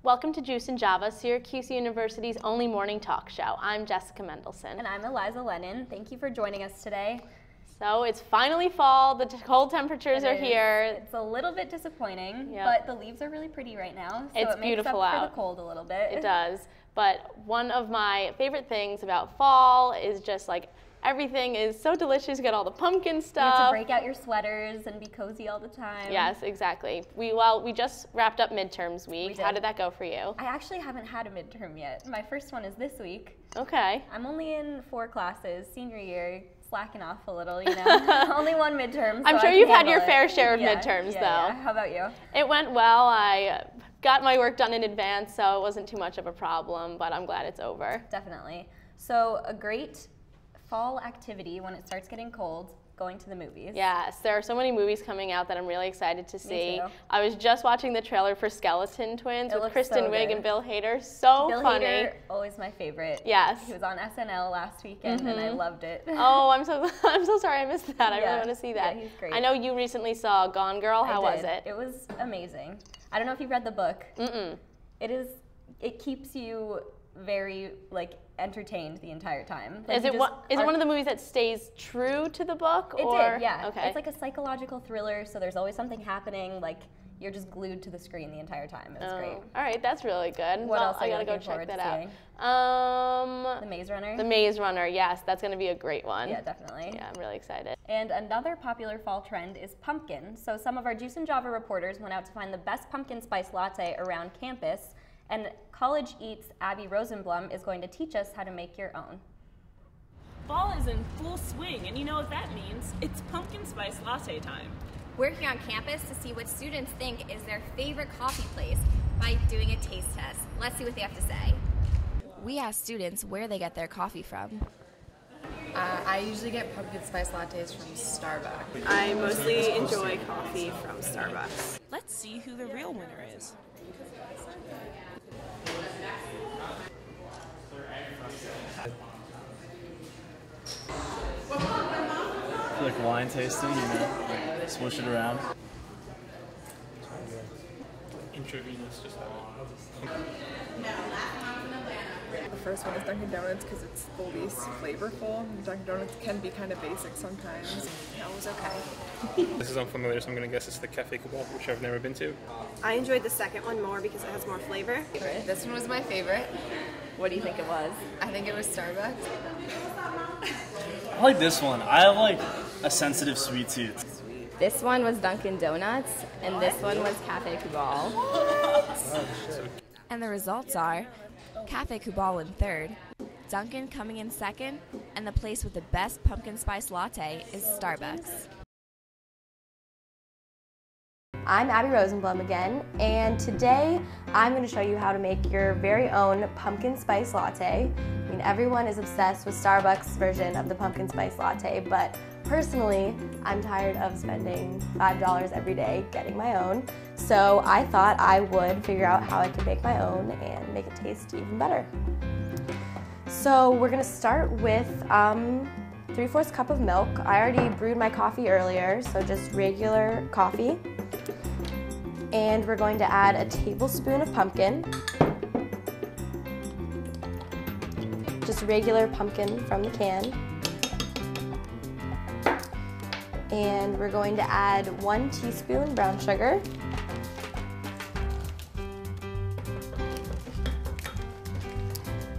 Welcome to Juice and Java, Syracuse University's only morning talk show. I'm Jessica Mendelson. And I'm Eliza Lennon. Thank you for joining us today. So it's finally fall, the cold temperatures are here. It's a little bit disappointing, Yep. but the leaves are really pretty right now, so It's it makes beautiful up out. for the cold a little bit. It does, but one of my favorite things about fall is just like everything is so delicious. You get all the pumpkin stuff. You have to break out your sweaters and be cozy all the time. Yes, exactly. We just wrapped up midterms week. How did that go for you? I actually haven't had a midterm yet. My first one is this week. Okay. I'm only in 4 classes, senior year, slacking off a little, you know. Only one midterm. So I'm sure you've had your fair share of midterms, though. Yeah. How about you? It went well. I got my work done in advance, so it wasn't too much of a problem, but I'm glad it's over. Definitely. So a great fall activity when it starts getting cold, going to the movies. Yes, there are so many movies coming out that I'm really excited to see. Me too. I was just watching the trailer for Skeleton Twins with Kristen Wiig and Bill Hader. Bill Funny. Hader, always my favorite. Yes. He was on SNL last weekend and I loved it. Oh, I'm so sorry I missed that. I really want to see that. Yeah, he's great. I know you recently saw Gone Girl. How was it? It was amazing. I don't know if you've read the book. Mm-mm. It keeps you very entertained the entire time. Is it one of the movies that stays true to the book? It did, yeah. Okay. It's like a psychological thriller, so there's always something happening. You're just glued to the screen the entire time. It was great. All right, that's really good. What else I are you gotta go looking check forward that to out. The Maze Runner? The Maze Runner, yes, that's gonna be a great one. Yeah, definitely. Yeah, I'm really excited. And another popular fall trend is pumpkin. So some of our Juice and Java reporters went out to find the best pumpkin spice latte around campus. And College Eats' Abby Rosenblum is going to teach us how to make your own. Fall is in full swing, and you know what that means. It's pumpkin spice latte time. We're here on campus to see what students think is their favorite coffee place by doing a taste test. Let's see what they have to say. We asked students where they get their coffee from. I usually get pumpkin spice lattes from Starbucks. I mostly enjoy coffee from Starbucks. Let's see who the real winner is. I feel like wine tasting, you know, like swoosh it around. Intravenous, just The first one is Dunkin' Donuts because it's the least flavorful. Dunkin' Donuts can be kind of basic sometimes. That was okay. This is unfamiliar, so I'm going to guess it's the Café Cabal, which I've never been to. I enjoyed the second one more because it has more flavor. This one was my favorite. What do you think it was? I think it was Starbucks. I like this one. I have like a sensitive sweet tooth. This one was Dunkin' Donuts, and this one was Café Cabal. And the results are Café Cabal in third, Dunkin' coming in second, and the place with the best pumpkin spice latte is Starbucks. I'm Abby Rosenblum again, and today I'm going to show you how to make your very own pumpkin spice latte. I mean, everyone is obsessed with Starbucks' version of the pumpkin spice latte, but personally, I'm tired of spending $5 every day getting my own, so I thought I would figure out how I could make my own and make it taste even better. So we're going to start with 3/4 cup of milk. I already brewed my coffee earlier, so just regular coffee. And we're going to add a tablespoon of pumpkin. Just regular pumpkin from the can. And we're going to add 1 teaspoon brown sugar.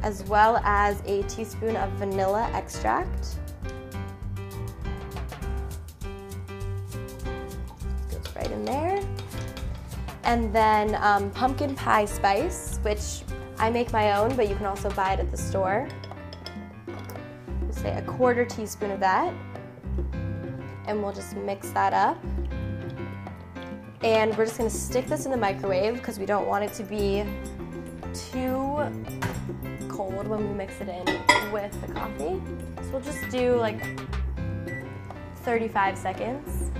As well as a teaspoon of vanilla extract. Goes right in there. And then pumpkin pie spice, which I make my own, but you can also buy it at the store. We'll say 1/4 teaspoon of that. And we'll just mix that up. And we're just gonna stick this in the microwave because we don't want it to be too cold when we mix it in with the coffee. So we'll just do like 35 seconds.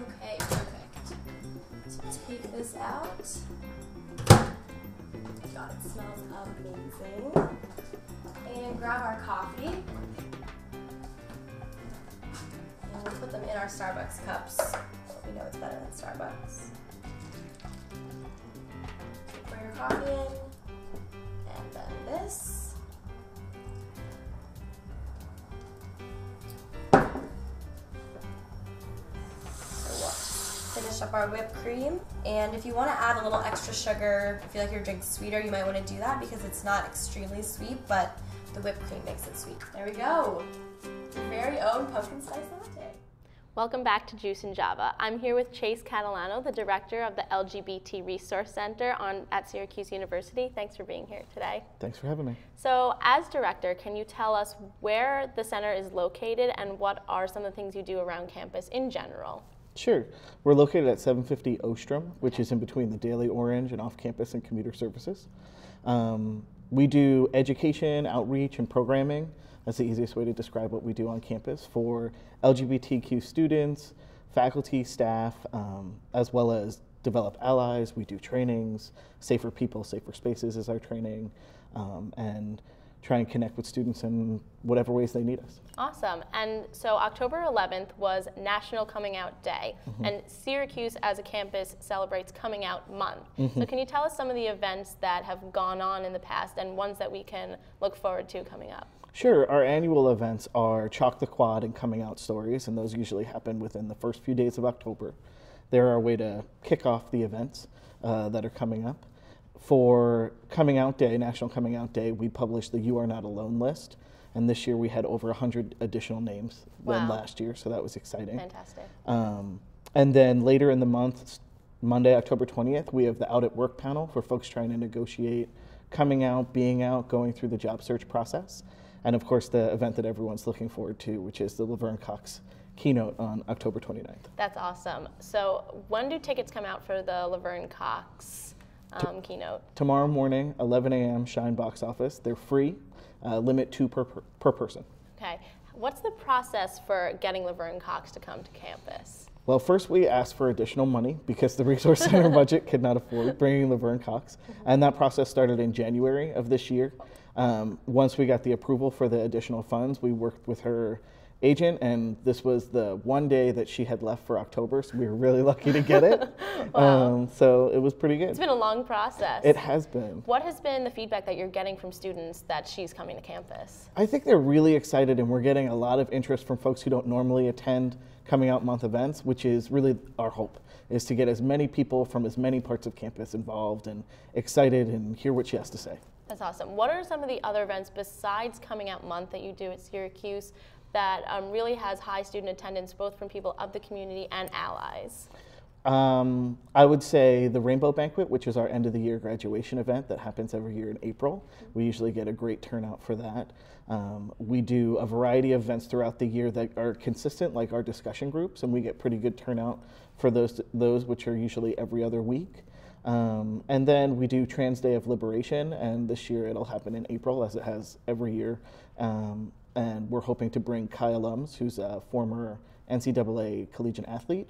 Okay, perfect. Let's take this out. God, it smells amazing. And grab our coffee. And put them in our Starbucks cups. We know it's better than Starbucks. Pour your coffee in, and then this. Finish up our whipped cream, and if you want to add a little extra sugar, if you like your drink sweeter, you might want to do that because it's not extremely sweet, but the whipped cream makes it sweet. There we go, your very own pumpkin spice latte. Welcome back to Juice and Java. I'm here with Chase Catalano, the director of the LGBT Resource Center at Syracuse University. Thanks for being here today. Thanks for having me. So as director, can you tell us where the center is located and what are some of the things you do around campus in general? Sure. We're located at 750 Ostrom, which is in between the Daily Orange and off-campus and commuter services. We do education, outreach, and programming. That's the easiest way to describe what we do on campus for LGBTQ students, faculty, staff, as well as develop allies. We do trainings. Safer People, Safer Spaces is our training, and try and connect with students in whatever ways they need us. Awesome. And so October 11th was National Coming Out Day, and Syracuse as a campus celebrates Coming Out Month. So can you tell us some of the events that have gone on in the past and ones that we can look forward to coming up? Sure. Our annual events are Chalk the Quad and Coming Out Stories, and those usually happen within the first few days of October. They're our way to kick off the events that are coming up. For Coming Out Day, National Coming Out Day, we published the You Are Not Alone list, and this year we had over 100 additional names than last year, so that was exciting. Fantastic. And then later in the month, Monday, October 20th, we have the Out at Work panel for folks trying to negotiate coming out, being out, going through the job search process. And of course, the event that everyone's looking forward to, which is the Laverne Cox keynote on October 29th. That's awesome. So when do tickets come out for the Laverne Cox keynote? Tomorrow morning, 11 a.m., Shine box office. They're free, limit 2 per person. Okay. What's the process for getting Laverne Cox to come to campus? Well, first we asked for additional money because the Resource Center budget could not afford bringing Laverne Cox. And that process started in January of this year. Once we got the approval for the additional funds, we worked with her agent, and this was the one day that she had left for October, so we were really lucky to get it. Wow. So it was pretty good. It's been a long process. It has been. What has been the feedback that you're getting from students that she's coming to campus? I think they're really excited, and we're getting a lot of interest from folks who don't normally attend Coming Out Month events, which is really our hope, is to get as many people from as many parts of campus involved and excited and hear what she has to say. That's awesome. What are some of the other events besides Coming Out Month that you do at Syracuse that really has high student attendance, both from people of the community and allies? I would say the Rainbow Banquet, which is our end of the year graduation event that happens every year in April. We usually get a great turnout for that. We do a variety of events throughout the year that are consistent, like our discussion groups, and we get pretty good turnout for those which are usually every other week. And then we do Trans Day of Liberation, and this year it'll happen in April, as it has every year. And we're hoping to bring Kai Alums, who's a former NCAA collegiate athlete,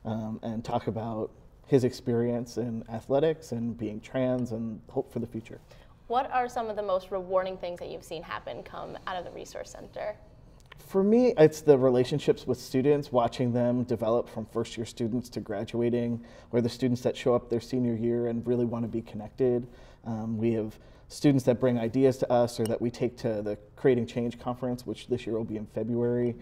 and talk about his experience in athletics and being trans and hope for the future. What are some of the most rewarding things that you've seen happen come out of the Resource Center? For me, it's the relationships with students, watching them develop from first-year students to graduating, or the students that show up their senior year and really want to be connected. We have students that bring ideas to us or that we take to the Creating Change conference, which this year will be in February,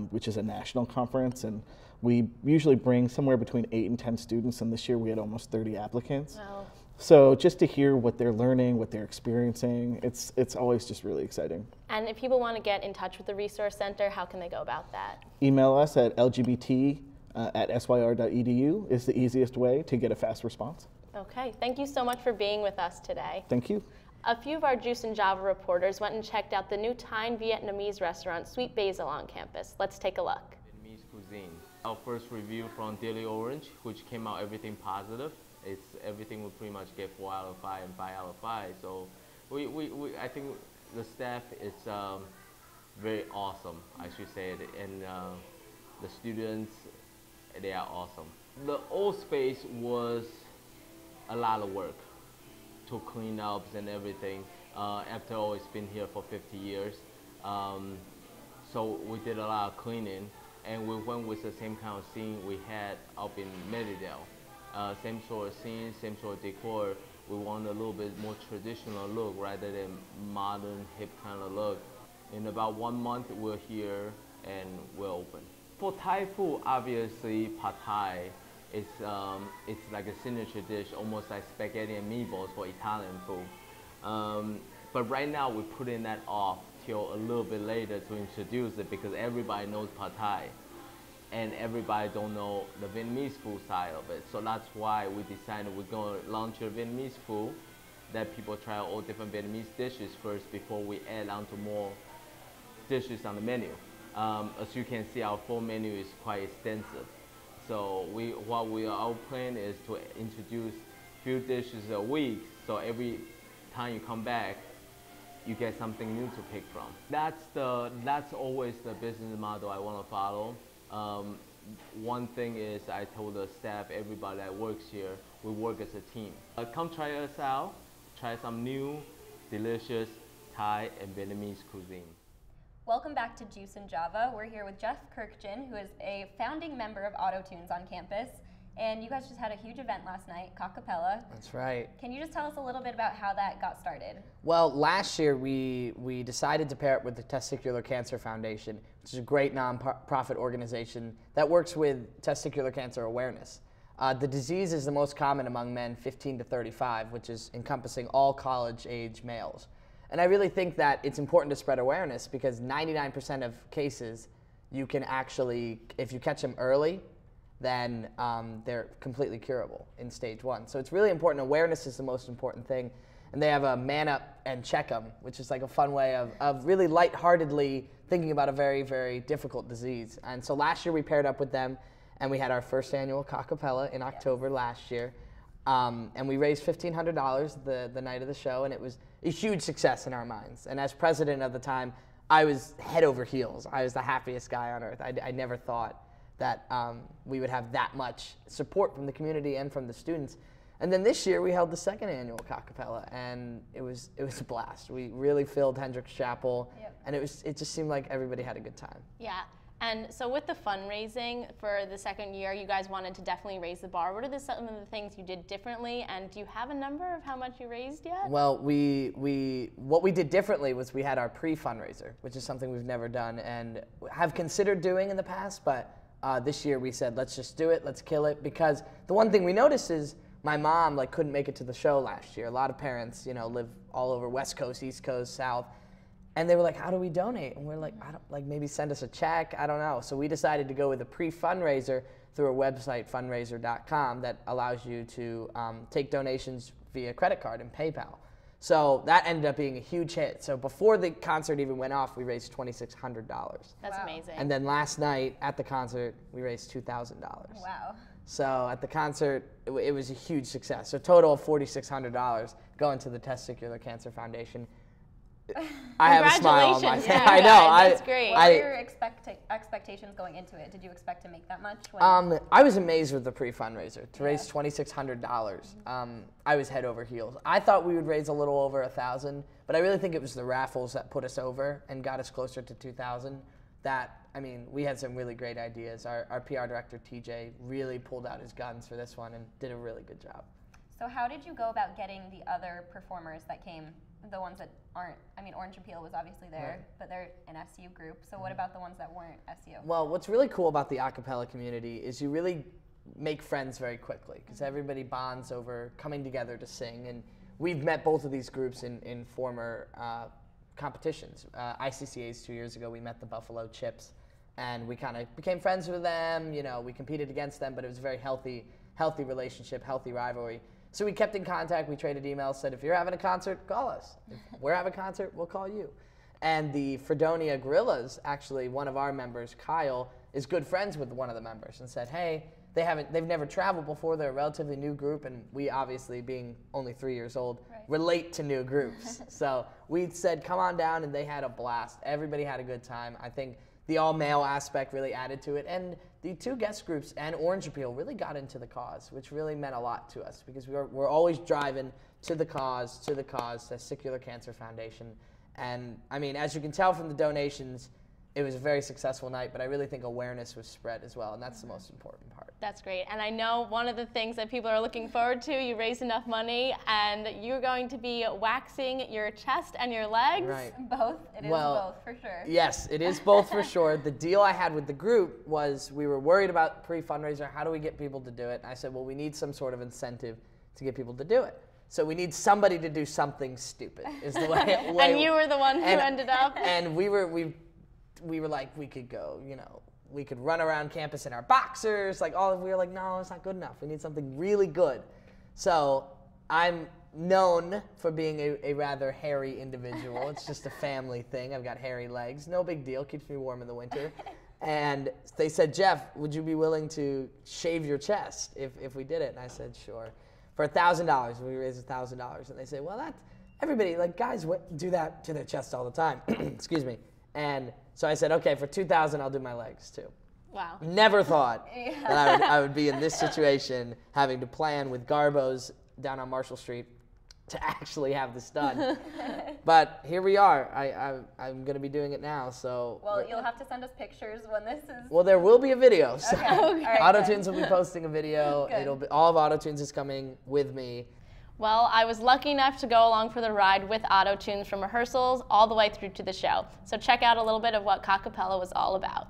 which is a national conference. And we usually bring somewhere between 8 and 10 students, and this year we had almost 30 applicants. Wow. So just to hear what they're learning, what they're experiencing, it's always just really exciting. And if people want to get in touch with the Resource Center, how can they go about that? Email us at lgbt@syr.edu is the easiest way to get a fast response. Okay, thank you so much for being with us today. Thank you. A few of our Juice and Java reporters went and checked out the new Thai Vietnamese restaurant, Sweet Basil, on campus. Let's take a look. Vietnamese cuisine. Our first review from Daily Orange, which came out everything positive. It's everything we pretty much get 4 out of 5 and 5 out of 5. So I think the staff is very awesome, I should say, and the students, they are awesome. The old space was a lot of work to clean up and everything. After all, it's been here for 50 years. So we did a lot of cleaning. and we went with the same kind of scene we had up in Merrydale. Same sort of scene, same sort of decor. We want a little bit more traditional look rather than modern, hip kind of look. In about 1 month, we're here and we're open. For Thai food, obviously, pad Thai is it's like a signature dish, almost like spaghetti and meatballs for Italian food. But right now, we're putting that off till a little bit later to introduce it because everybody knows pad Thai and everybody don't know the Vietnamese food side of it. So that's why we decided we're going to launch a Vietnamese food, that people try all different Vietnamese dishes first before we add on to more dishes on the menu. As you can see, our full menu is quite extensive. So our plan is to introduce few dishes a week, so every time you come back, you get something new to pick from. That's always the business model I want to follow. One thing is I told the staff, everybody that works here, we work as a team. Come try us out, try some new, delicious Thai and Vietnamese cuisine. Welcome back to Juice and Java. We're here with Jeff Kurkjian, who is a founding member of Otto Tunes on campus. And you guys just had a huge event last night, Cockapella. That's right. Can you just tell us a little bit about how that got started? Well, last year we decided to pair up with the Testicular Cancer Foundation, which is a great nonprofit organization that works with testicular cancer awareness. The disease is the most common among men 15 to 35, which is encompassing all college-age males. And I really think that it's important to spread awareness because 99% of cases you can actually, if you catch them early, then they're completely curable in stage 1. So it's really important. Awareness is the most important thing. And they have a Man Up and Check 'em, which is like a fun way of really lightheartedly thinking about a very, very difficult disease. And so last year we paired up with them and we had our first annual Cockapella in October last year. And we raised $1,500 the night of the show, and it was a huge success in our minds. And as president of the time, I was head over heels. I was the happiest guy on earth. I never thought that we would have that much support from the community and from the students. And then this year we held the second annual Cockapella, and it was a blast. We really filled Hendricks Chapel, and it just seemed like everybody had a good time. Yeah. And so with the fundraising for the second year, you guys wanted to definitely raise the bar. What are some of the things you did differently, and do you have a number of how much you raised yet? Well, what we did differently was we had our pre-fundraiser, which is something we've never done and have considered doing in the past, but this year we said, let's just do it, let's kill it, because the one thing we noticed is my mom couldn't make it to the show last year. A lot of parents, live all over West Coast, East Coast, South. And they were like, how do we donate? And we're like, maybe send us a check, I don't know. So we decided to go with a pre-fundraiser through a website, fundraiser.com, that allows you to take donations via credit card and PayPal. So that ended up being a huge hit. So before the concert even went off, we raised $2,600. That's amazing. And then last night at the concert, we raised $2,000. Wow. So at the concert, it was a huge success. So total of $4,600 going to the Testicular Cancer Foundation. I have a smile on my face. Yeah, I know. That's great. What were your expectations going into it? Did you expect to make that much? I was amazed with the pre-fundraiser. To raise $2,600, I was head over heels. I thought we would raise a little over $1,000, but I really think it was the raffles that put us over and got us closer to $2,000. We had some really great ideas. Our PR director, TJ, really pulled out his guns for this one and did a really good job. So how did you go about getting the other performers that came, the ones that aren't, Orange Appeal was obviously there, right, but they're an SU group. So what about the ones that weren't SU? Well, what's really cool about the a cappella community is you really make friends very quickly because everybody bonds over coming together to sing. And we've met both of these groups in former competitions. ICCA's 2 years ago, we met the Buffalo Chips, and we kind of became friends with them. We competed against them, but it was a very healthy relationship, healthy rivalry. So we kept in contact, we traded emails, said if you're having a concert, call us. If we're having a concert, we'll call you. And the Fredonia Gorillas, actually one of our members, Kyle, is good friends with one of the members and said, hey, they've never traveled before, they're a relatively new group, and we obviously, being only 3 years old, relate to new groups. So we said, come on down, and they had a blast. Everybody had a good time. I think the all-male aspect really added to it, and the two guest groups and Orange Appeal really got into the cause, which really meant a lot to us because we're always driving to the cause, Testicular Cancer Foundation. And as you can tell from the donations, it was a very successful night, but I really think awareness was spread as well, and that's the most important part. That's great. And I know one of the things that people are looking forward to, you raised enough money, and you're going to be waxing your chest and your legs. Right. Both? It is both, for sure. Yes, it is both for sure. The deal I had with the group was we were worried about pre-fundraiser. How do we get people to do it? And I said, well, we need some sort of incentive to get people to do it. So we need somebody to do something stupid, is the way. And you were the one who ended up. And we were like, we could go, you know, we could run around campus in our boxers, like we were like, no, it's not good enough. We need something really good. So I'm known for being a rather hairy individual. It's just a family thing. I've got hairy legs. No big deal. Keeps me warm in the winter. And they said, Jeff, would you be willing to shave your chest if we did it? And I said, sure. For $1,000, we raised $1,000. And they say, well, everybody, like guys do that to their chest all the time. Excuse me. And so I said, okay, for $2,000, I'll do my legs too. Wow. Never thought that I would be in this situation, having to plan with Garbos down on Marshall Street to actually have this done. But here we are. I'm going to be doing it now. So. Well, you'll have to send us pictures when this is. Well, there will be a video. So okay. All right, Auto-Tunes will be posting a video. It'll be all of Auto-Tunes is coming with me. Well, I was lucky enough to go along for the ride with Auto-Tunes from rehearsals all the way through to the show. So check out a little bit of what Cockapella was all about.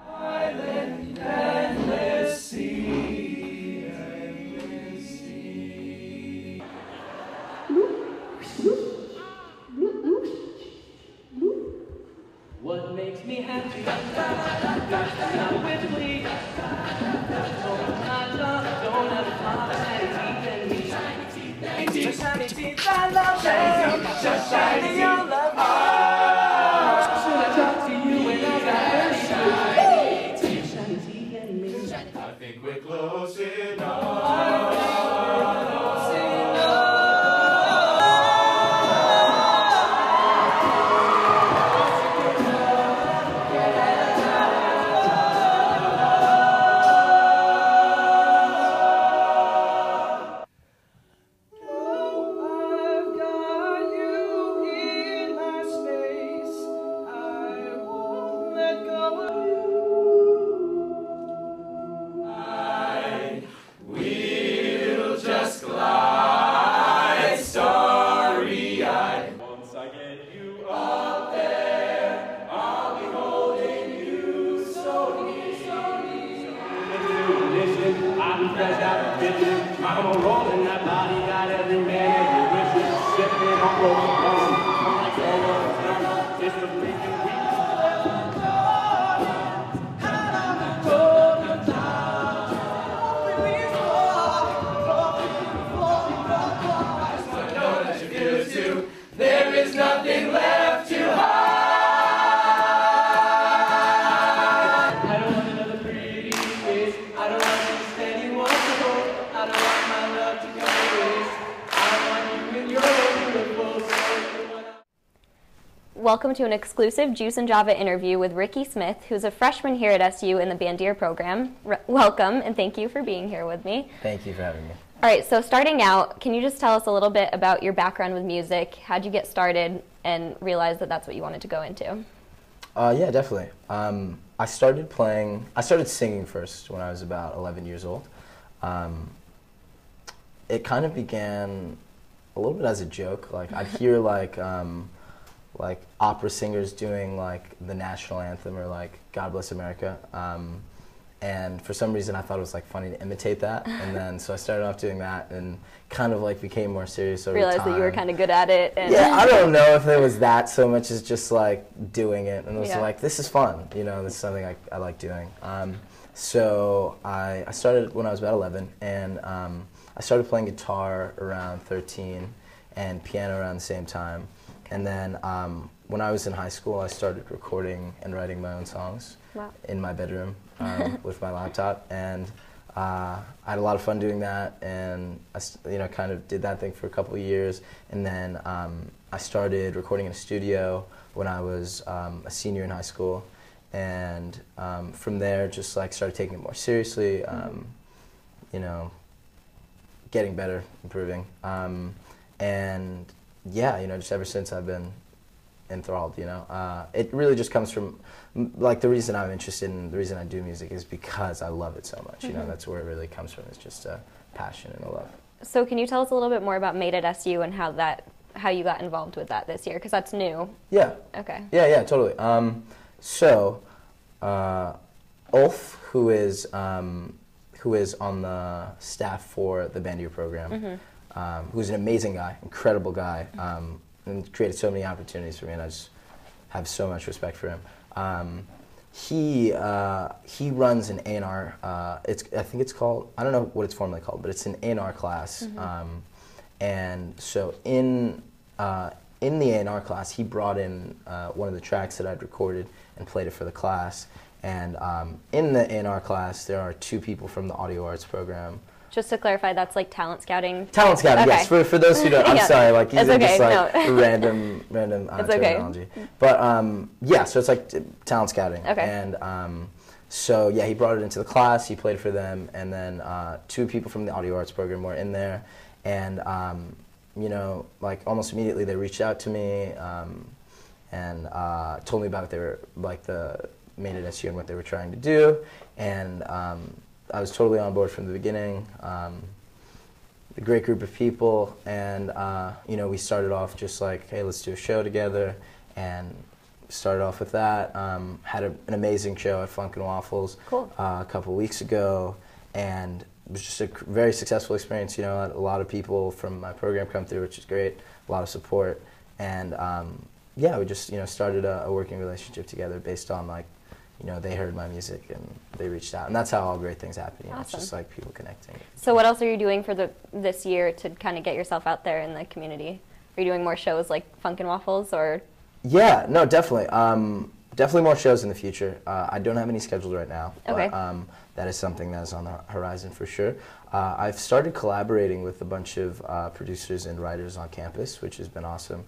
Island, endless sea, What makes me happy? Not with me. Don't have just shiny teeth, I love them. Just shiny your love. Should I talk to you when I got shiny teeth and me? I think we're close enough. Mama rolling that body, got every man every wish. Sipping on rolling blonde. I'm like all over. It's the freaking week. There is nothing left to hide. I don't want another pretty face. I don't want just anyone to hold. I don't want my love to go to waste. I want you in your beautiful soul. Welcome to an exclusive Juice and Java interview with Ricky Smith, who's a freshman here at SU in the Bandier program. Welcome, and thank you for being here with me. Thank you for having me. All right, so starting out, can you just tell us a little bit about your background with music? How'd you get started and realize that that's what you wanted to go into? Yeah, definitely. I started singing first when I was about 11 years old. It kind of began a little bit as a joke. Like I'd hear like opera singers doing like the national anthem or like God Bless America. And for some reason I thought it was like funny to imitate that, and then so I started off doing that and kind of like became more serious over time. Realized that you were kind of good at it. And yeah, I don't know if it was that so much as just like doing it, and it was like, this is fun, you know, this is something I like doing. So I started when I was about 11, and I started playing guitar around 13 and piano around the same time. And then when I was in high school, I started recording and writing my own songs in my bedroom with my laptop, and I had a lot of fun doing that, and I kind of did that thing for a couple of years, and then I started recording in a studio when I was a senior in high school, and from there just like started taking it more seriously, you know, getting better, improving, and yeah, you know, just ever since I've been enthralled, you know. It really just comes from, like, the reason I'm interested in, the reason I do music is because I love it so much, you know. That's where it really comes from, it's just a passion and a love. So can you tell us a little bit more about Made at SU and how you got involved with that this year? Because that's new. Yeah. Okay. Yeah, totally. Ulf, who is on the staff for the Band Year program, who's an amazing guy, incredible guy, and created so many opportunities for me, and I just have so much respect for him. He runs an A&R, I think it's called, I don't know what it's formally called, but it's an A&R class. And so in the A&R class, he brought in one of the tracks that I'd recorded and played it for the class. And in the A&R class, there are 2 people from the audio arts program. Just to clarify, that's like talent scouting? Talent scouting, okay. yes. For those who don't, I'm sorry, like these are just like no. random terminology. But yeah, so it's like talent scouting. Okay. And so yeah, he brought it into the class, he played for them, and then 2 people from the audio arts program were in there. And you know, like almost immediately they reached out to me and told me about their, like the Made at SU and what they were trying to do. And I was totally on board from the beginning. A great group of people, and you know, we started off just like, hey, let's do a show together, and started off with that. Had an amazing show at Funk and Waffles a couple weeks ago, and it was just a very successful experience. You know, a lot of people from my program come through, which is great. A lot of support, and yeah, we just, you know, started a working relationship together based on, like, you know, they heard my music and they reached out, and that's how all great things happen. You know, it's just like people connecting. So what else are you doing for this year to kind of get yourself out there in the community? Are you doing more shows like Funk and Waffles, or? Yeah, no, definitely. Definitely more shows in the future. I don't have any scheduled right now, okay. But that is something that is on the horizon for sure. I've started collaborating with a bunch of producers and writers on campus, which has been awesome.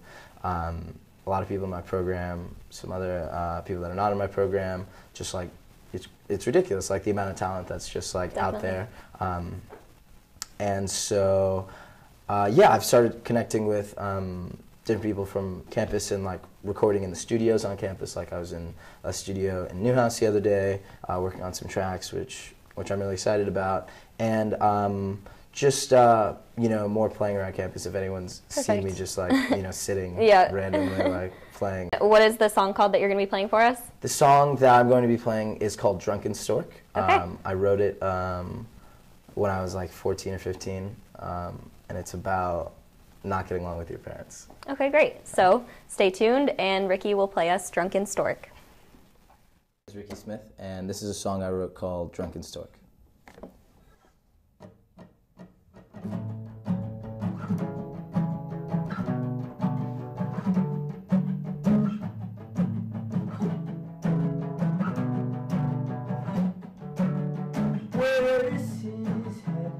A lot of people in my program, some other people that are not in my program, just like, it's ridiculous, like the amount of talent that's just like out there. And so, yeah, I've started connecting with different people from campus and like recording in the studios on campus. Like I was in a studio in Newhouse the other day, working on some tracks, which I'm really excited about. And just, you know, more playing around campus. If anyone's seen me just like, you know, sitting randomly like playing. What is the song called that you're going to be playing for us? The song that I'm going to be playing is called Drunken Stork. Okay. I wrote it when I was like 14 or 15, and it's about not getting along with your parents. Okay, great. So stay tuned, and Ricky will play us Drunken Stork. This is Ricky Smith, and this is a song I wrote called Drunken Stork. Where is his head?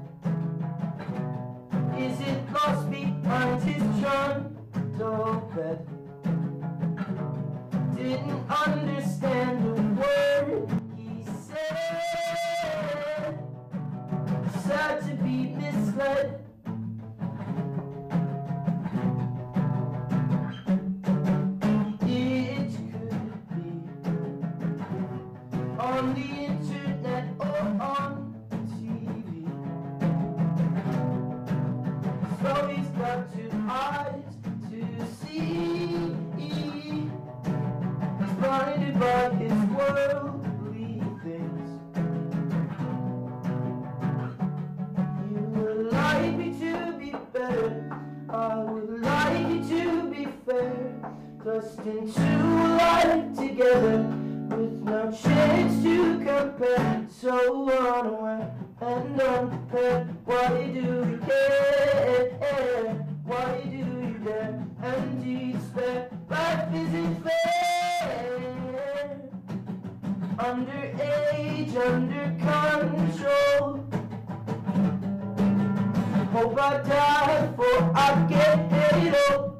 Is it lost behind his trundle bed? Didn't understand a word he said. Sad to be misled. It could be on the internet or on TV. So he's got 2 eyes to see. He's blinded by his worldly things. You would like me to be better, I would like you to be fair. Thrust into life together with no chance to compare. So unaware and unprepared. Why do you care? Why do you dare and despair? Life isn't fair. Underage, under control. Hope I die before I get paid old.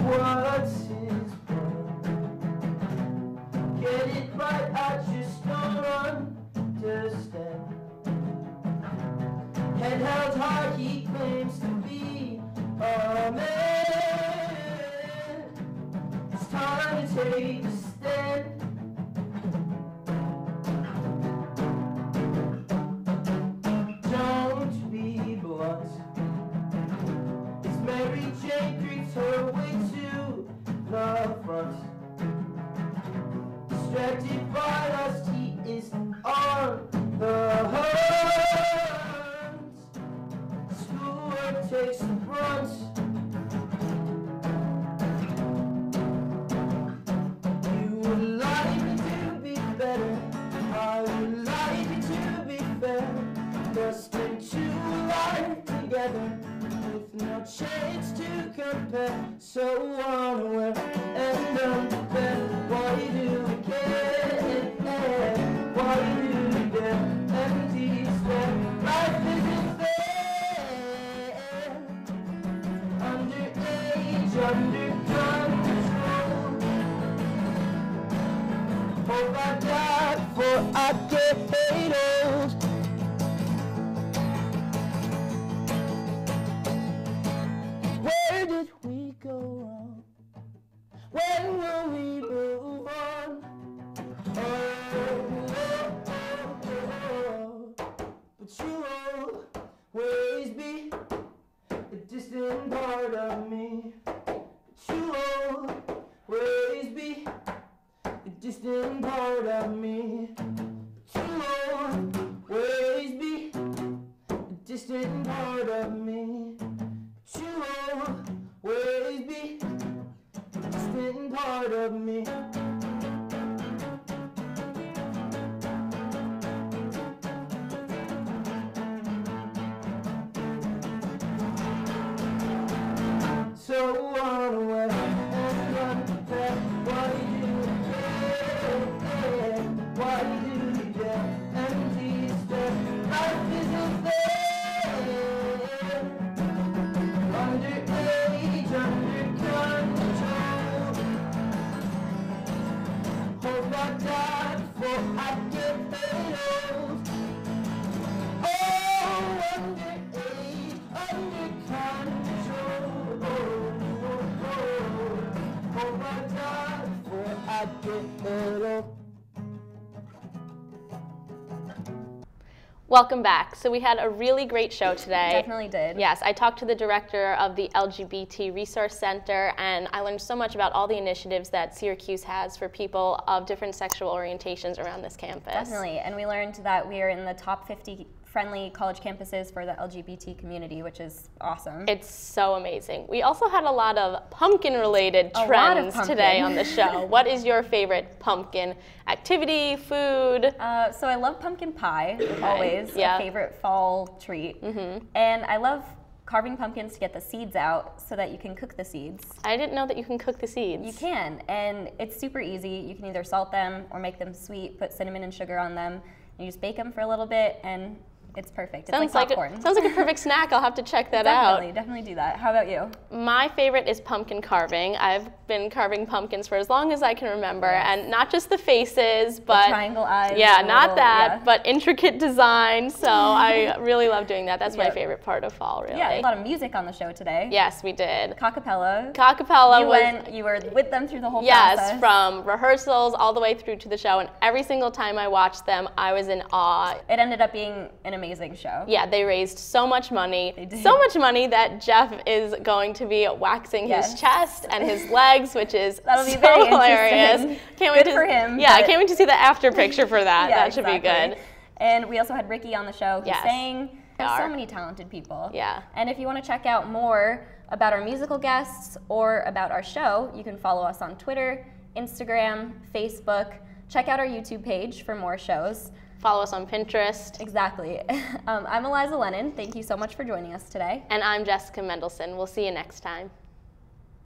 What's his plan? Get it right, I just don't coming. It's time to take a stand. Don't be blunt. It's Mary Jane creeps her way to the front. Distracted by us, he is on the hunt. Schoolwork takes the brunt. You would like me to be better. I would like it to be fair. Let's spend 2 lives together with no chance to compare. So unaware and unfair. Why do we care? Why do we get empty stare? Life isn't fair. Underage, under control. Hope I die before I get paid old. Where did we go wrong? When will we move on? But you'll always be a distant part of me. But you'll always be a distant part of me. But you'll always be a distant part of me. But you'll always be a distant part of me. So unaware and unfair. Why do you care? Why do you get empty stare? Life isn't fair. Underage, under control. Hope I die before I get paid old. Oh, underage, under control. Hope I die before I get paid old. Welcome back. So we had a really great show today. Definitely did. Yes, I talked to the director of the LGBT Resource Center, and I learned so much about all the initiatives that Syracuse has for people of different sexual orientations around this campus. Definitely, and we learned that we are in the top 50 friendly college campuses for the LGBT community, which is awesome. It's so amazing. We also had a lot of pumpkin-related trends today on the show. What is your favorite pumpkin activity, food? So I love pumpkin pie, always, a favorite fall treat. And I love carving pumpkins to get the seeds out so that you can cook the seeds. I didn't know that you can cook the seeds. You can, and it's super easy. You can either salt them or make them sweet, put cinnamon and sugar on them, and you just bake them for a little bit, and it's perfect. It's like popcorn. Sounds like a perfect snack. I'll have to check that out. Definitely do that. How about you? My favorite is pumpkin carving. I've been carving pumpkins for as long as I can remember, and not just the faces, but the triangle eyes. Yeah, not that, but intricate design. So I really love doing that. That's my favorite part of fall, really. Yeah, a lot of music on the show today. Yes, we did. Cappella. Cappella You were with them through the whole process. Yes, from rehearsals all the way through to the show, and every single time I watched them, I was in awe. It ended up being an amazing show. Yeah, they raised so much money. They did. So much money that Jeff is going to be waxing his chest and his legs, which is That'll be so very hilarious. Can't wait for him. Yeah, I can't wait to see the after picture for that. That should be good. And we also had Ricky on the show who sang. There's so many talented people. Yeah. And if you want to check out more about our musical guests or about our show, you can follow us on Twitter, Instagram, Facebook. Check out our YouTube page for more shows. Follow us on Pinterest. Exactly. I'm Eliza Lennon. Thank you so much for joining us today. And I'm Jessica Mendelson. We'll see you next time.